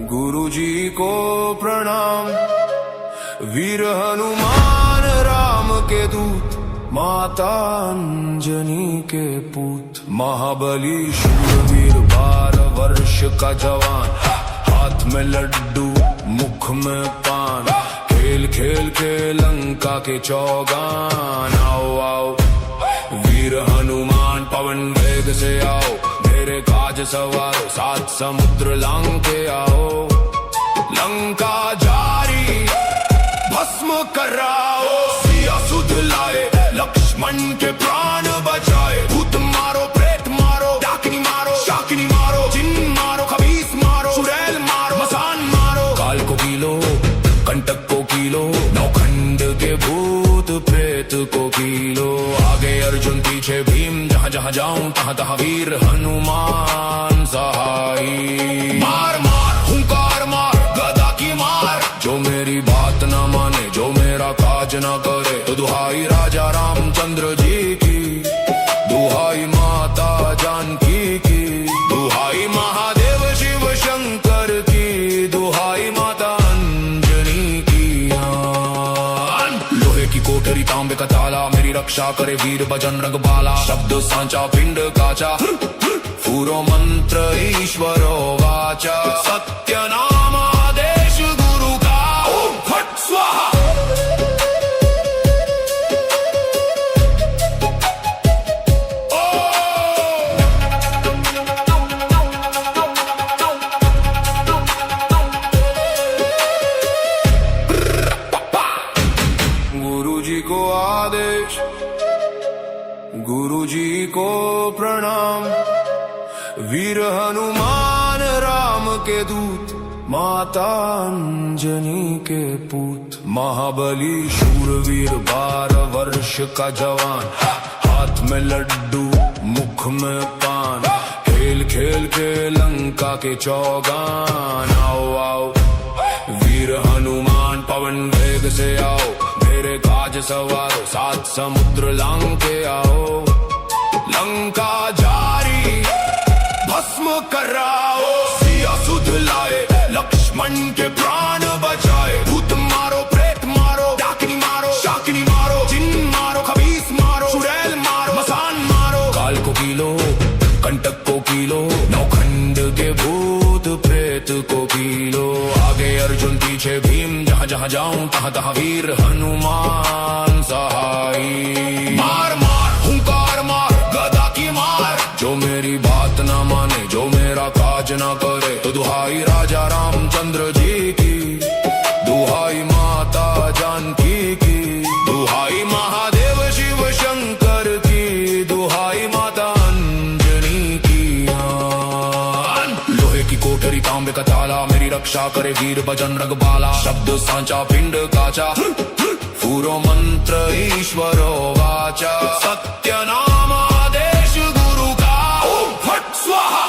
गुरु जी को प्रणाम। वीर हनुमान राम के दूत, माता अंजनी के पूत। महाबली शूरवीर 12 वर्ष का जवान, हाथ में लड्डू मुख में पान। खेल खेल के लंका के चौगान। आओ आओ वीर हनुमान पवन वेग से आओ, मेरे काज सवारो 7 समुद्र लांग के आओ। लंका जारी भस्म कराओ, सिया सुध लाए लक्ष्मण के प्राण बचाए। भूत मारो प्रेत मारो, डाकिनी मारो शाकिनी मारो, जिन मारो खबीस मारो, चुड़ैल मारो मसान मारो। काल को कीलो कंटक को कीलो, नौखंड के भूत प्रेत को कीलो। आगे अर्जुन पीछे भीम, जहाँ जहाँ जाऊं तहाँ तहाँ वीर हनुमान सहाई। मार मार हुंकार मार गदा की मार, जो मेरी बात न माने जो मेरा काज न करे। तो दुहाई राजा रामचंद्र जी की, दुहाई माता जानकी की, दुहाई महादेव शिव शंकर की, दुहाई माता अंजनी की। लोहे की कोठरी तांबे का ताला, मेरी रक्षा करे वीर बजरंग बाला। शब्द सांचा पिंड काचा, पूरो मंत्र ईश्वरो वाचा। सत्य नाम आदेश गुरु का, ओम फट स्वाहा। गुरु जी को आदेश, गुरु जी को प्रणाम। वीर हनुमान राम के दूत, माता अंजनी के पूत। महाबली शूरवीर 12 वर्ष का जवान, हाथ में लड्डू मुख में पान। खेल खेल के लंका के चौगान। आओ आओ वीर हनुमान पवन वेग से आओ, मेरे काज सवारो 7 समुद्र लांग के आओ। लंका जारी भस्म कराओ, सिया सुध लाए लक्ष्मण के प्राण बचाए। भूत मारो प्रेत मारो, डाकिनी मारो शाकिनी मारो, जिन मारो खबीस मारो, चुड़ैल मारो मसान मारो। काल को कीलो कंटक को कीलो, नौखंड के भूत प्रेत को कीलो। आगे अर्जुन पीछे भीम, जहाँ जहाँ जाऊं तहाँ तहाँ वीर हनुमान सहाई। मार मार हुंकार मार गदा की मार, जो मेरी बात न माने जो मेरा काज न करे। तो दुहाई राजा रामचंद्र जी की, दुहाई माता जानकी की, दुहाई महादेव शिव शंकर की, दुहाई माता अंजनी की। लोहे की कोठरी तांबे का ताला, मेरी रक्षा करे वीर बजरंग बाला। शब्द सांचा पिंड काचा, पूरो मंत्र ईश्वरो वाचा। सत्य नाम आदेश गुरु का, ओम फट स्वाहा।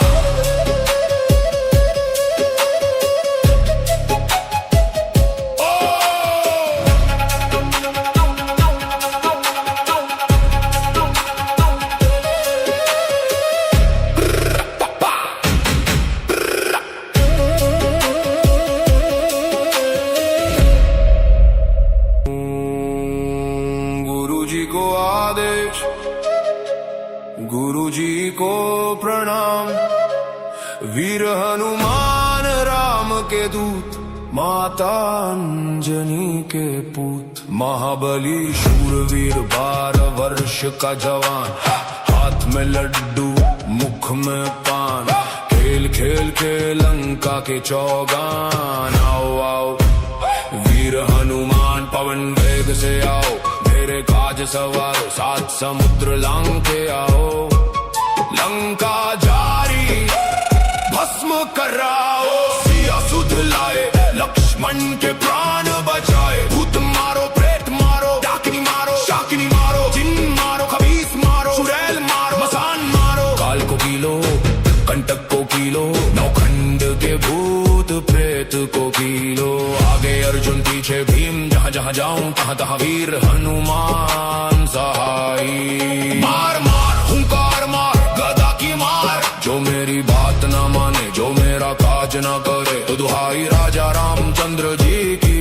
को आदेश, गुरु जी को प्रणाम। वीर हनुमान राम के दूत, माता अंजनी के पूत। महाबली शूरवीर 12 वर्ष का जवान, हाथ में लड्डू मुख में पान। खेल खेल के लंका के चौगान। आओ आओ वीर हनुमान पवन वेग से आओ, मेरे काज सवारो 7 समुद्र लांग के आओ। लंका जारी भस्म कराओ, सिया सुध लाए लक्ष्मण के प्राण बचाए। भूत मारो प्रेत मारो, डाकिनी मारो शाकिनी मारो, जिन मारो खबीस मारो, चुड़ैल मारो मसान मारो। काल को कीलो कंटक को कीलो, नौखंड के भूत प्रेत को कीलो। आगे अर्जुन पीछे भीम, जहाँ जहाँ जाऊं तहाँ तहाँ वीर हनुमान सहाई। मार मार हुंकार मार गदा की मार, जो मेरी बात न माने जो मेरा काज न करे। तो दुहाई राजा रामचंद्र जी की,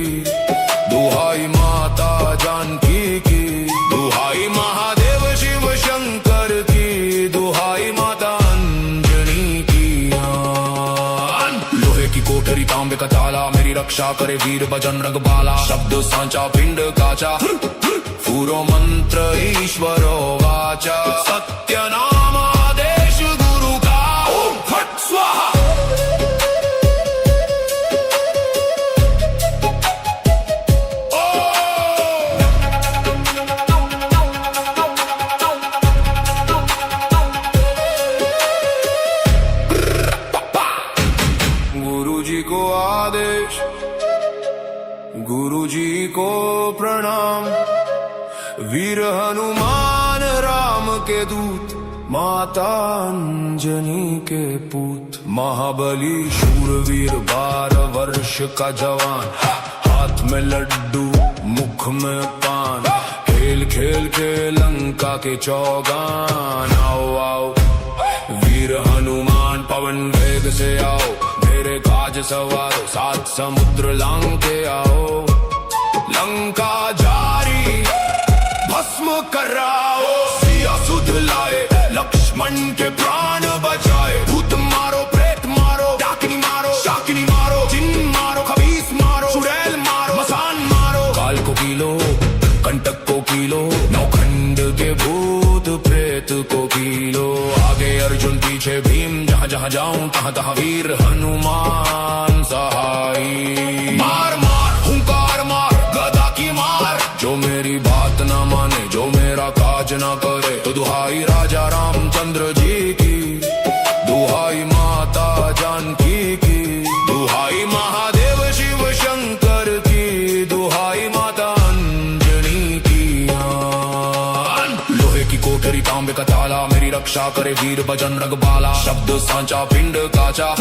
दुहाई माता जानकी की, दुहाई महादेव शिव शंकर की, दुहाई माता अंजनी की। लोहे की कोठरी तांबे का ताला, मेरी रक्षा करे वीर बजरंग बाला। शब्द सांचा पिंड काचा, पूरो मंत्र ईश्वरो वाचा। सत्य नाम आदेश गुरु का, ओम फट स्वाहा। गुरु जी को आदेश, गुरु जी को प्रणाम। वीर हनुमान राम के दूत, माता अंजनी के पूत। महाबली शूरवीर 12 वर्ष का जवान, हाथ में लड्डू मुख में पान। खेल खेल के लंका के चौगान। आओ आओ वीर हनुमान पवन वेग से आओ, मेरे काज सवारो 7 समुद्र लांग के आओ। लंका जारी भस्म कराओ, सिया सुध लाए लक्ष्मण के प्राण बचाए। भूत मारो प्रेत मारो, डाकिनी मारो शाकिनी मारो, जिन मारो खबीस मारो, चुड़ैल मारो मसान मारो। काल को कीलो कंटक को कीलो, नौखंड के भूत प्रेत को कीलो। आगे अर्जुन पीछे भीम, जहाँ जहाँ जाऊं तहाँ तहाँ वीर हनुमान सहाई। मार मार हुंकार मार गदा की मार, जो मेरी बात ना माने जो मेरा काज ना करे। तो दुहाई राजा रामचंद्र जी की, दुहाई माता जानकी की, दुहाई महादेव शिव शंकर की, दुहाई माता अंजनी की। लोहे की कोठरी तांबे का ताला, मेरी रक्षा करे वीर बजरंग बाला। शब्द सांचा पिंड काचा,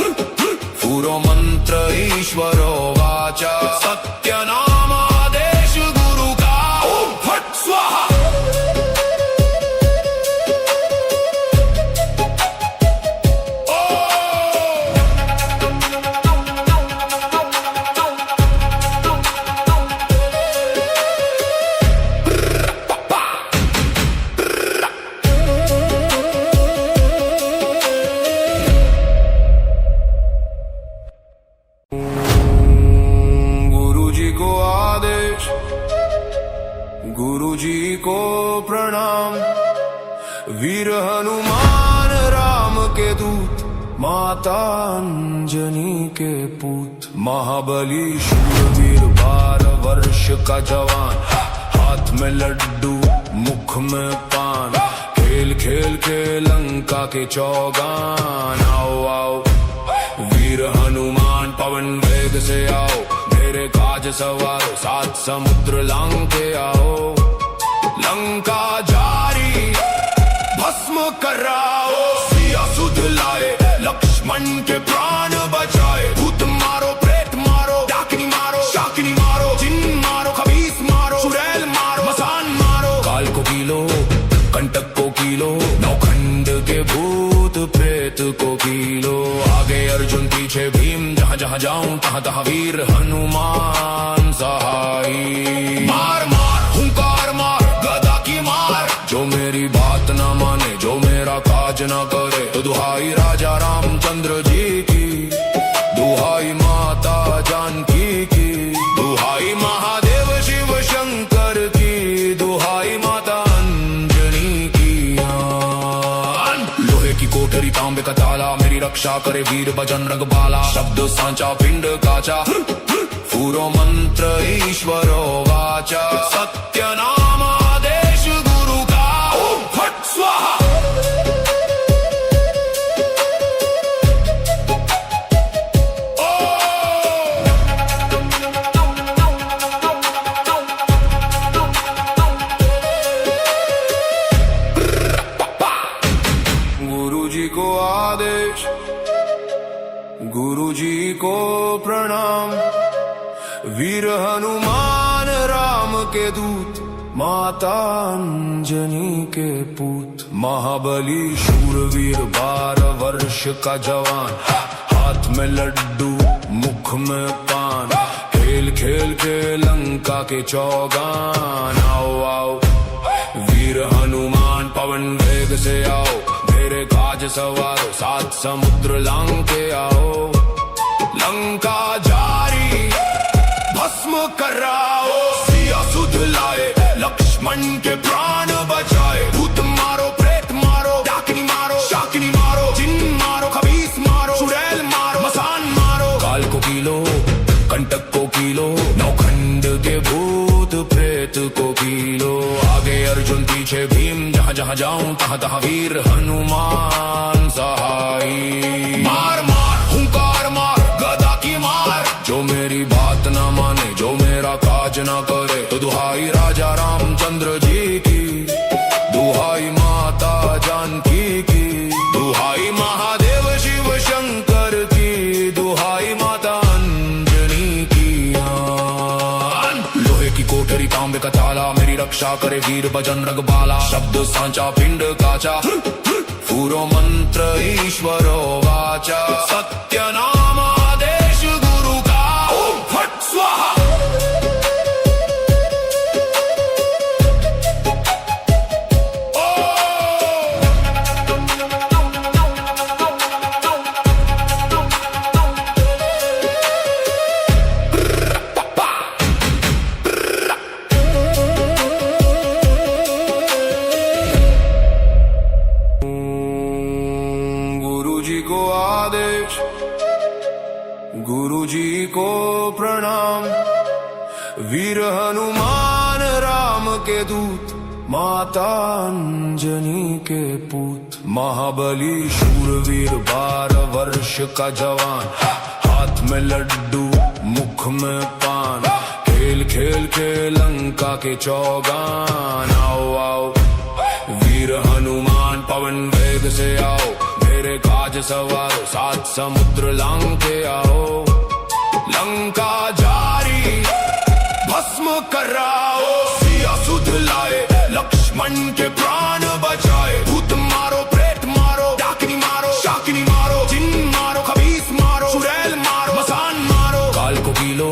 पूरो मंत्र ईश्वरो वाचा। सत्य नाम आदेश गुरु का, ओम फट स्वाहा। गुरु जी को प्रणाम। वीर हनुमान राम के दूत, माता अंजनी के पूत। महाबली शूरवीर 12 वर्ष का जवान, हाथ में लड्डू मुख में पान। खेल खेल के लंका के चौगान। आओ आओ वीर हनुमान पवन वेग से आओ, मेरे काज सवारो 7 समुद्र लांग के आओ। लंका जारी भस्म कराओ, सिया सुध लाए लक्ष्मण के प्राण बचाए। भूत मारो प्रेत मारो, डाकिनी मारो शाकिनी मारो, जिन मारो खबीस मारो, चुड़ैल मारो मसान मारो। काल को कीलो कंटक को कीलो, नौखंड के भूत प्रेत को कीलो। आगे अर्जुन पीछे भीम, जहाँ जहाँ जाऊं तहाँ तहाँ वीर हनुमान सहाई। मार मार हुंकार मार गदा की मार, जो मेरी बात ना माने जो मेरा काज ना करे। तो दुहाई राजा रामचंद्र जी की, दुहाई माता जानकी की, दुहाई महादेव शिव शंकर की, दुहाई माता अंजनी की। लोहे की कोठरी तांबे का ताला, मेरी रक्षा करे वीर बजरंग बाला। शब्द सांचा पिंड काचा, पूरो मंत्र ईश्वरो वाचा। सत्य नाम आदेश गुरु का, ओम फट स्वाहा। गुरु जी को आदेश, गुरु जी को प्रणाम। वीर हनुमान राम के दूत, माता अंजनी के पूत। महाबली शूरवीर 12 वर्ष का जवान, हाथ में लड्डू मुख में पान, खेल खेल के लंका के चौगान। आओ आओ वीर हनुमान पवन वेग से आओ, मेरे काज सवारो सात समुद्र लांग के आओ। लंका जारी भस्म कराओ, सिया सुध लाए लक्ष्मण के प्राण बचाए। भूत मारो प्रेत मारो, डाकिनी मारो शाकिनी मारो, जिन मारो खबीस मारो, चुड़ैल मारो मसान मारो। काल को कीलो कंटक को कीलो, नौखंड के भूत प्रेत को कीलो। आगे अर्जुन पीछे भीम, जहाँ जहाँ जाऊं तहाँ तहाँ वीर हनुमान सहाई। मार मार हुंकार मार गदा की मार, जो मेरी बात ना माने जो मेरा काज ना करे। तो दुहाई राजा रामचंद्र जी की, दुहाई माता जानकी की, दुहाई महादेव शिव शंकर की, दुहाई माता अंजनी की। लोहे की कोठरी तांबे का ताला, मेरी रक्षा करे वीर बजरंग बाला। शब्द सांचा पिंड काचा, पूरो मंत्र ईश्वरो वाचा। सत्य नाम आदेश गुरु का, ओम फट स्वाहा। को आदेश, गुरु जी को प्रणाम। वीर हनुमान राम के दूत, माता अंजनी के पूत। महाबली शूरवीर 12 वर्ष का जवान, हाथ में लड्डू मुख में पान, खेल खेल के लंका के चौगान। आओ आओ वीर हनुमान पवन वेग से आओ, मेरे काज सवारो सात समुद्र लांग के आओ। लंका जारी भस्म कराओ, सिया सुध लाए लक्ष्मण के प्राण बचाए। भूत मारो प्रेत मारो, डाकिनी मारो शाकिनी मारो, जिन मारो खबीस मारो, चुड़ैल मारो मसान मारो। काल को कीलो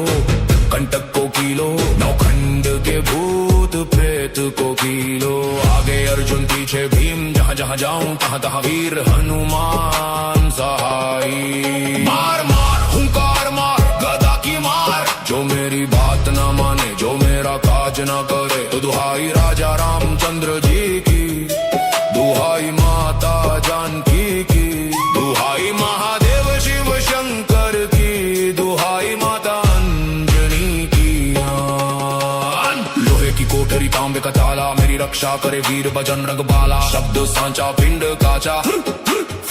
कंटक को कीलो, नौखंड के भूत प्रेत को कीलो। आगे अर्जुन पीछे भीम, जहाँ जहाँ जाऊं तहाँ तहाँ वीर हनुमान सहाई। मार मार हुंकार मार गदा की मार, जो मेरी बात ना माने जो मेरा काज ना करे। तो दुहाई राजा रामचंद्र जी की, दुहाई माता जानकी की, दुहाई महादेव शिव शंकर की, दुहाई माता अंजनी की। लोहे की कोठरी तांबे का ताला, मेरी रक्षा करे वीर बजरंग बाला। शब्द सांचा पिंड काचा,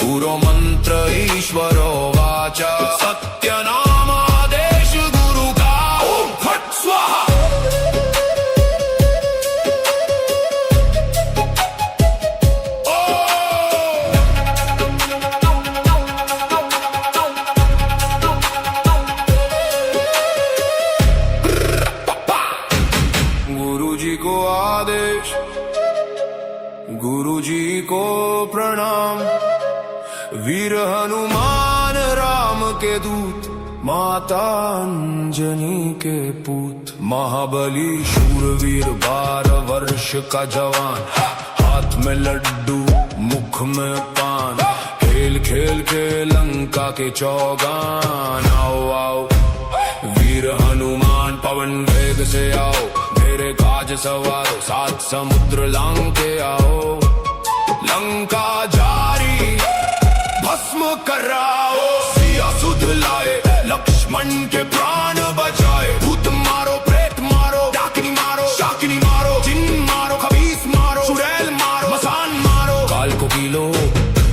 पूरो मंत्र ईश्वरो वाचा। सत्य नाम आदेश गुरु का, ओम फट स्वाहा। गुरु जी को आदेश, गुरु जी को प्रणाम। वीर हनुमान राम के दूत, माता अंजनी के पूत। महाबली शूरवीर 12 वर्ष का जवान, हाथ में लड्डू मुख में पान, खेल खेल के लंका के चौगान। आओ आओ वीर हनुमान पवन वेग से आओ, मेरे काज सवारो सात समुद्र लांग के आओ। लंका जारी भस्म कराओ, सिया सुध लाए लक्ष्मण के प्राण बचाए। भूत मारो प्रेत मारो, डाकिनी मारो शाकिनी मारो, जिन मारो खबीस मारो, चुड़ैल मारो मसान मारो। काल को कीलो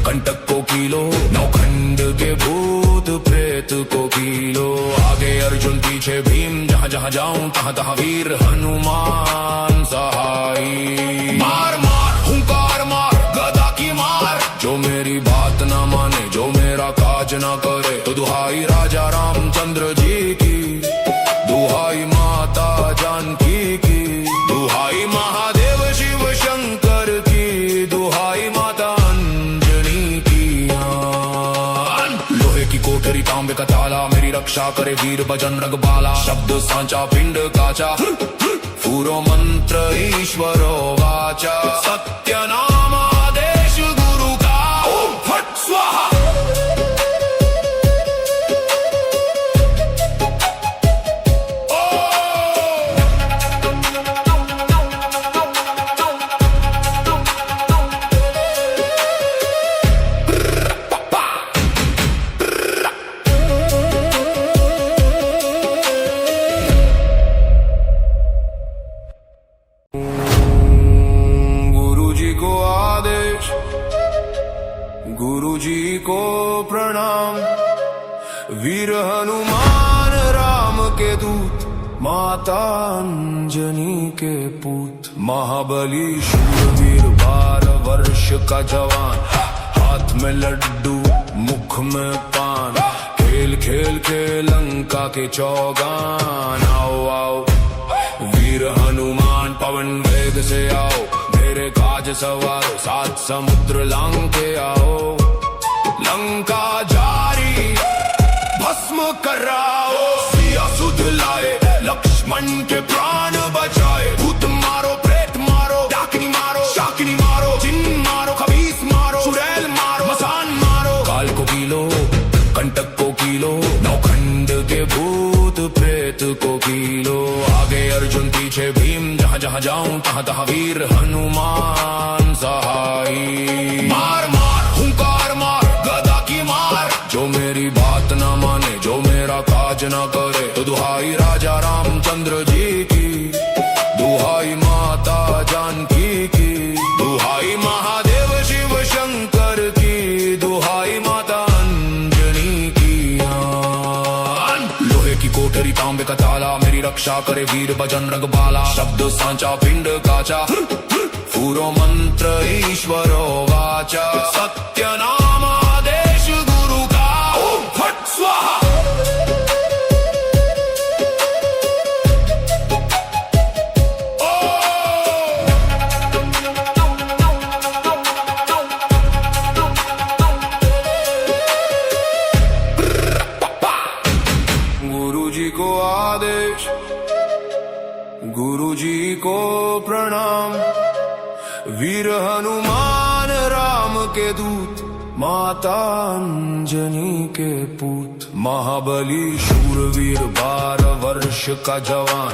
कंटक को कीलो, नौखंड के भूत प्रेत को कीलो। आगे अर्जुन पीछे भीम, जहाँ जहाँ जाऊं तहाँ तहाँ वीर हनुमान सहाई। मार मार हुंकार मार गदा की मार, जो मेरी बात ना माने जो मेरा काज ना करे। तो दुहाई राजा रामचंद्र जी की, दुहाई माता जानकी की, दुहाई महादेव शिव शंकर की, दुहाई माता अंजनी की। लोहे की कोठरी तांबे का ताला, मेरी रक्षा करे वीर बजरंग बाला। शब्द सांचा पिंड काचा, पूरो मंत्र ईश्वरो वाचा। सत्य नाम आदेश गुरु का, ओम फट स्वाहा। गुरु जी को प्रणाम, वीर हनुमान राम के दूत, माता अंजनी के पूत। महाबली शूरवीर 12 वर्ष का जवान, हाथ में लड्डू मुख में पान। खेल खेल के लंका के चौगान। आओ आओ वीर हनुमान पवन वेग से आओ, मेरे काज सवारो 7 समुद्र लांग के आओ। लंका जारी भस्म कराओ, सिया सुध लाए लक्ष्मण के प्राण बचाए। भूत मारो प्रेत मारो, डाकिनी मारो शाकिनी मारो, जिन मारो खबीस मारो, चुड़ैल मारो मसान मारो। काल को कीलो कंटक को कीलो, नौखंड के भूत प्रेत को कीलो। आगे अर्जुन पीछे भीम, जहाँ जहाँ जाऊं तहाँ तहाँ वीर हनुमान सहाई। मार मार हुंकार मार गदा की मार, जो मेरी बात न माने जो मेरा काज न करे। तो दुहाई राजा रामचंद्र जी की, दुहाई माता जानकी की, दुहाई महादेव शिव शंकर की, दुहाई माता अंजनी की। लोहे की कोठरी तांबे का ताला, मेरी रक्षा करे वीर बजरंग बाला। शब्द सांचा पिंड काचा, पूरो मंत्र ईश्वरो वाचा। सत्य नाम आदेश गुरु का, ओम फट स्वाहा। गुरु जी को आदेश, गुरु जी को प्रणाम, वीर हनुमान राम के दूत, माता अंजनी के पूत। महाबली शूरवीर 12 वर्ष का जवान,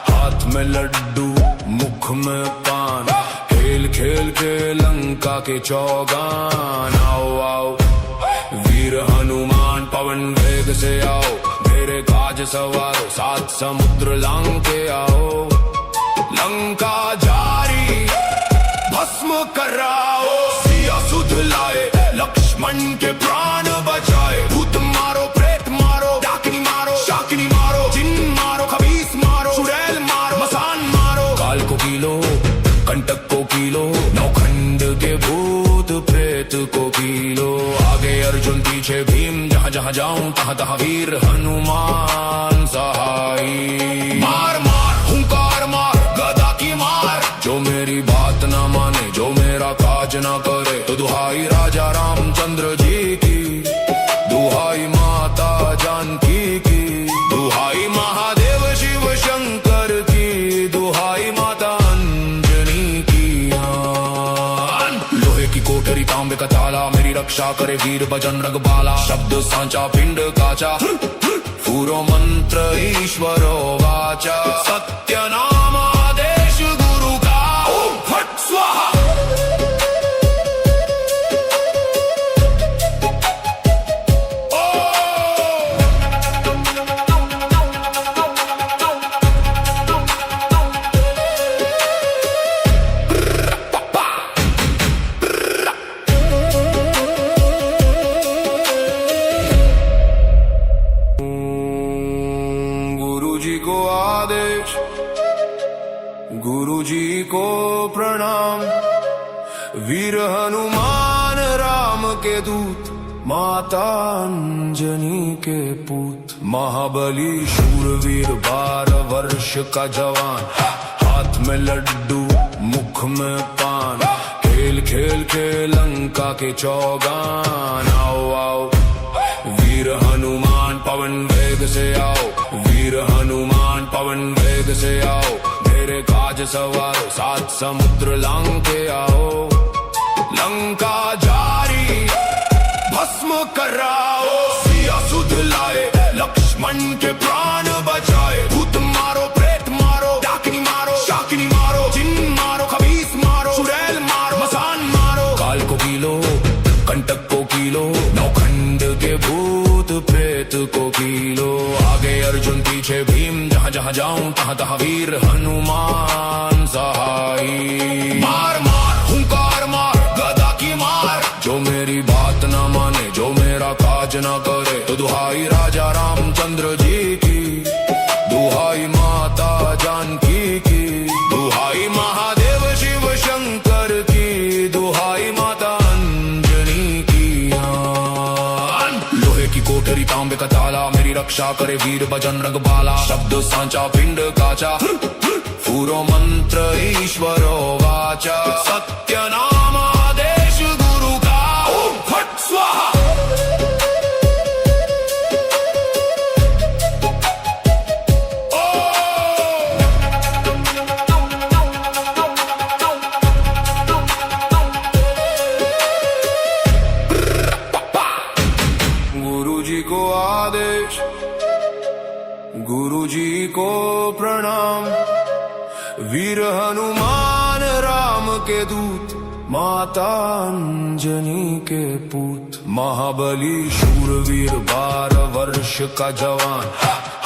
हाथ में लड्डू मुख में पान। खेल खेल के लंका के चौगान। आओ आओ वीर हनुमान पवन वेग से आओ, मेरे काज सवारो 7 समुद्र लांग के आओ। लंका जारी भस्म कराओ, सिया सुध लाए लक्ष्मण के प्राण बचाए। भूत मारो प्रेत मारो, डाकिनी मारो शाकिनी मारो, जिन मारो खबीस मारो, चुड़ैल मारो मसान मारो। काल को कीलो कंटक को कीलो, नौखंड के भूत प्रेत को कीलो। आगे अर्जुन पीछे भीम, जहाँ जहाँ जाऊं तहाँ तहाँ वीर हनुमान सहाई। मार मार हुंकार मार गदा की मार, जो मेरी बात न माने जो मेरा काज न करे। तो दुहाई राजा रामचंद्र जी की, दुहाई माता जानकी की, दुहाई महादेव शिव शंकर की, दुहाई माता अंजनी की। लोहे की कोठरी तांबे का ताला, मेरी रक्षा करे वीर बजरंग बाला। शब्द सांचा पिंड काचा, पूरो मंत्र ईश्वरो वाचा। सत्य नाम आदेश गुरु का, ओम फट स्वाहा। गुरु जी को प्रणाम, वीर हनुमान राम के दूत, माता अंजनी के पूत। महाबली शूरवीर 12 वर्ष का जवान, हाथ में लड्डू मुख में पान। खेल खेल के लंका के चौगान। आओ आओ वीर हनुमान वेग से आओ, वीर हनुमान पवन वेग से आओ, मेरे काज सवारो सात समुद्र लांग के आओ। लंका जारी भस्म कराओ, सिया सुध लाए लक्ष्मण के प्राण बचाए। भूत मारो प्रेत मारो, डाकिनी मारो शाकिनी मारो, जिन मारो खबीस मारो, चुड़ैल मारो मसान मारो। काल को कीलो कंटक को कीलो, नौखंड के भूत प्रेत को कीलो। आगे अर्जुन पीछे भीम, जहाँ जहाँ जाऊं तहाँ तहाँ वीर हनुमान सहाई। मार मार हुंकार मार गदा की मार, जो मेरी बात न माने जो मेरा काज न करे, तो दुहाई राजा रामचंद्र जी की, दुहाई माता जानकी की, दुहाई महादेव शिव शंकर की, दुहाई माता अंजनी की। लोहे की कोठरी तांबे का ताला, मेरी रक्षा करे वीर बजरंग बाला। शब्द सांचा पिंड काचा, पूरो मंत्र ईश्वरो वाचा। सत्य नाम आदेश गुरु का, ओम फट स्वाहा। गुरु जी को आदेश, गुरु जी को प्रणाम। वीर हनुमान राम के दूत, माता अंजनी के पूत। महाबली शूरवीर 12 वर्ष का जवान,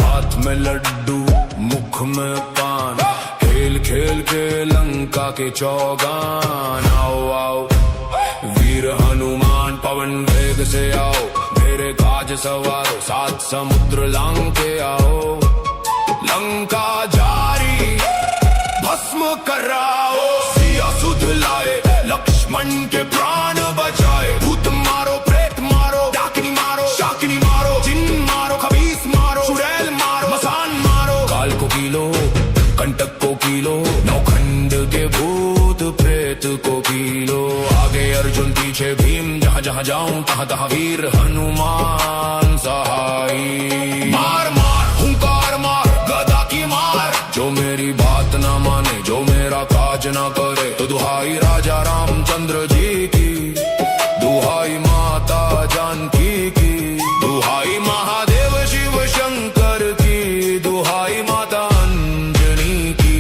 हाथ में लड्डू मुख में पान। खेल खेल के लंका के चौगान। आओ आओ वीर हनुमान पवन वेग से आओ, मेरे काज सवारो सात समुद्र लांग के आओ। लंका जारी भस्म कराओ, सिया सुध लाए लक्ष्मण के प्राण बचाए। भूत मारो प्रेत मारो, डाकिनी मारो शाकिनी मारो, जिन मारो खबीस मारो, चुड़ैल मारो मसान मारो। काल को कीलो कंटक को कीलो, नौखंड के भूत प्रेत को कीलो। आगे अर्जुन पीछे भीम, जहाँ जहाँ जाऊं तहाँ तहाँ वीर हनुमान सहाई। मार मार हुंकार मार गदा की मार, जो मेरी बात न माने जो मेरा काज न करे, तो दुहाई राजा रामचंद्र जी की, दुहाई माता जानकी की, दुहाई महादेव शिव शंकर की, दुहाई माता अंजनी की।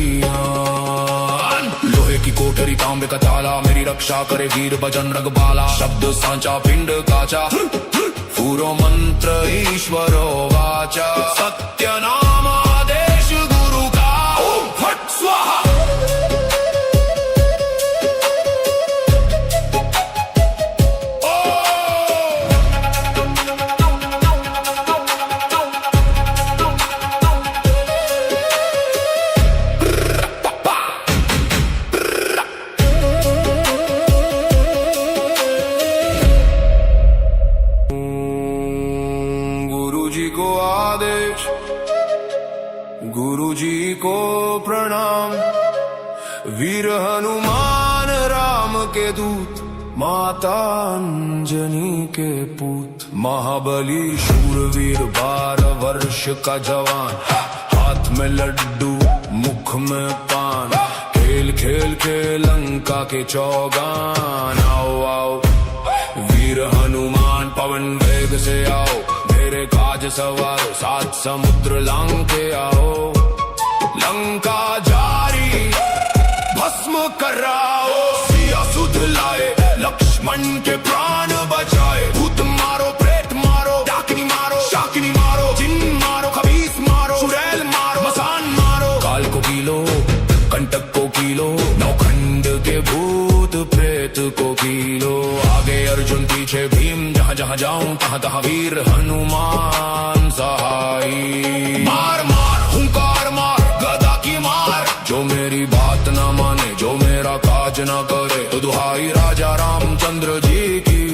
लोहे की कोठरी तांबे का ताला, मेरी रक्षा करे वीर बजरंग बाला। शब्द सांचा पिंड काचा, पूरो मंत्र ईश्वरो वाचा। सत्य नाम आदेश गुरु का, ओम फट स्वाहा। को आदेश, गुरु जी को प्रणाम। वीर हनुमान राम के दूत, माता अंजनी के पूत। महाबली शूरवीर 12 वर्ष का जवान, हाथ में लड्डू मुख में पान। खेल खेल के लंका के चौगान। आओ आओ वीर हनुमान पवन वेग से आओ, मेरे काज सवारो सात समुद्र लांग के आओ। लंका जारी भस्म कराओ, सिया सुध लाए लक्ष्मण के प्राण बचाए। भूत मारो प्रेत मारो, डाकिनी मारो शाकिनी मारो, जिन मारो खबीस मारो, चुड़ैल मारो मसान मारो। काल को कीलो कंटक को कीलो, नौखंड के भूत प्रेत को कीलो। आगे अर्जुन पीछे भीम, जहाँ जहाँ जाऊं तहाँ तहाँ वीर हनुमान सहाई। मार मार हुंकार मार गदा की मार, जो मेरी बात न माने जो मेरा काज न करे, तो दुहाई राजा रामचंद्र जी की,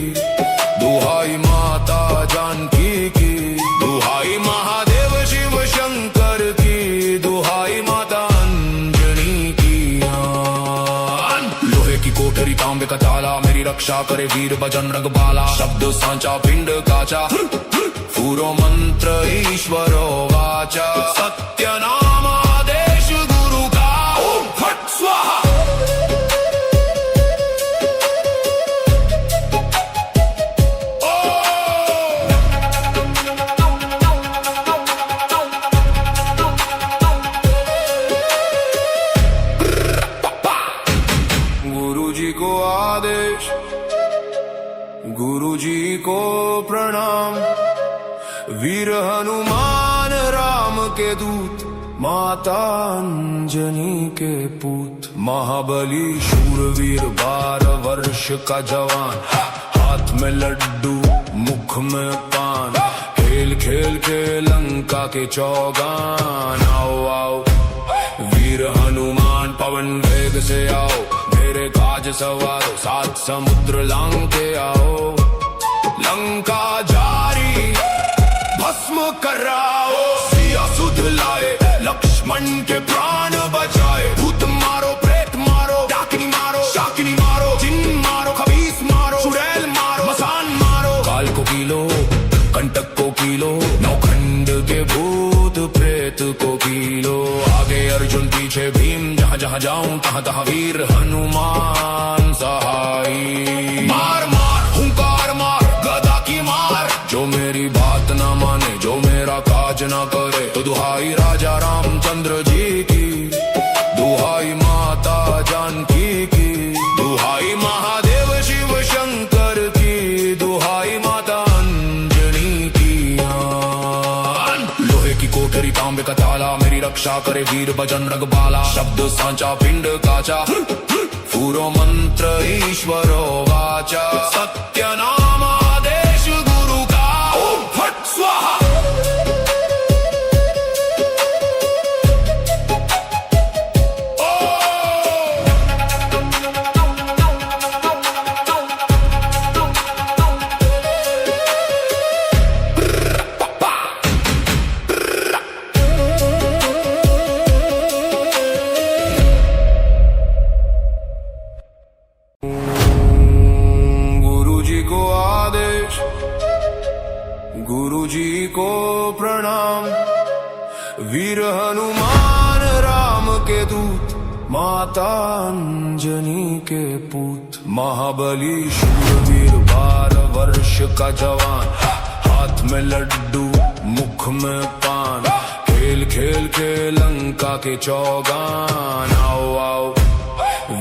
दुहाई माता जानकी की, दुहाई महादेव शिव शंकर की, दुहाई माता अंजनी की। लोहे की कोठरी तांबे का ताला, मेरी रक्षा करे वीर बजरंग बाला। शब्द सांचा पिंड काचा, पुरो मंत्र ईश्वरो वाचा सत्यनामादेश गुरु का ओम फट स्वाहा गुरुजी को आदेश गुरुजी को प्रणाम वीर हनुमान राम के दूत माता अंजनी के पूत महाबली शूरवीर 12 वर्ष का जवान हाथ में लड्डू मुख में पान खेल खेल के लंका के चौगान आओ आओ वीर हनुमान पवन वेग से आओ मेरे काज सवारो 7 समुद्र लांग के आओ लंका जारी भस्म कराओ सिया सुध लाए लक्ष्मण के प्राण बचाए भूत मारो प्रेत मारो डाकिनी मारो शाकिनी मारो जिन मारो खबीस मारो चुड़ैल मारो मसान मारो काल को कीलो कंटक को कीलो नौखंड के भूत प्रेत को कीलो आगे अर्जुन पीछे भीम जहाँ जहाँ जाऊं तहाँ तहाँ वीर हनुमान सहाय मार मार हुंकार मार गदा की मार जो मेरी बात ना माने जो मेरा काज ना करे तो दुहाई राजा रामचंद्र जी की दुहाई माता जानकी की दुहाई महादेव शिव शंकर की दुहाई माता अंजनी की लोहे की कोठरी तांबे का ताला मेरी रक्षा करे वीर बजरंग बाला शब्द सांचा पिंड काचा पुरो मंत्र ईश्वरो वाचा सत्यनामादेश गुरु का ओम फट स्वाहा गुरुजी को प्रणाम वीर हनुमान राम के दूत माता अंजनी के पूत महाबली शूरवीर 12 वर्ष का जवान हाथ में लड्डू मुख में पान खेल खेल के लंका के चौगान आओ आओ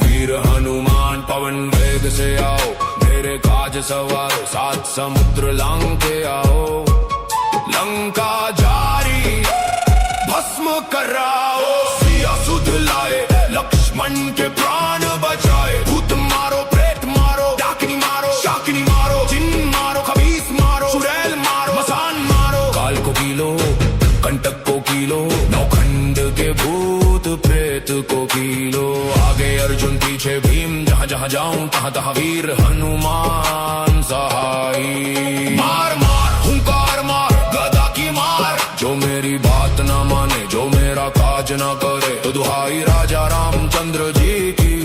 वीर हनुमान पवन वेग से आओ मेरे काज सवारो 7 समुद्र लांग के आओ लंका जारी भस्म कराओ सिया सुध लाए लक्ष्मण के प्राण बचाए भूत मारो प्रेत मारो डाकिनी मारो शाकिनी मारो जिन मारो खबीस मारो चुड़ैल मारो मसान मारो काल को कीलो कंटक को कीलो नौखंड के भूत प्रेत को कीलो आगे अर्जुन पीछे भीम जहाँ जहाँ जाऊं तहाँ तहाँ वीर हनुमान सहाय मार मार हुंकार मार गदा की मार जो मेरी बात ना माने जो मेरा काज ना करे तो दुहाई राजा रामचंद्र जी की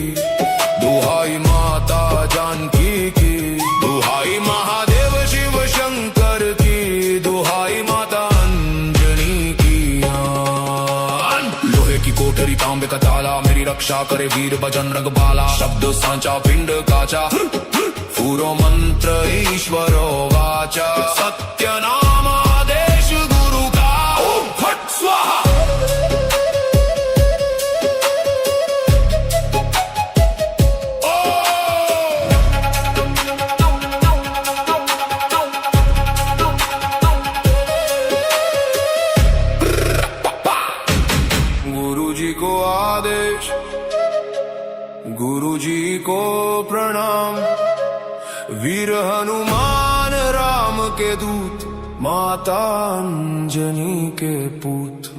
दुहाई माता जानकी की दुहाई महादेव शिव शंकर की दुहाई माता अंजनी की लोहे की कोठरी तांबे का ताला मेरी रक्षा करे वीर बजरंग बाला शब्द सांचा पिंड काचा पुरो मंत्र ईश्वरो वाचा सत्यनामादेश गुरु का ओम फट स्वाहा गुरुजी को आदेश गुरुजी को प्रणाम वीर हनुमान राम के दूत माता अंजनी के पूत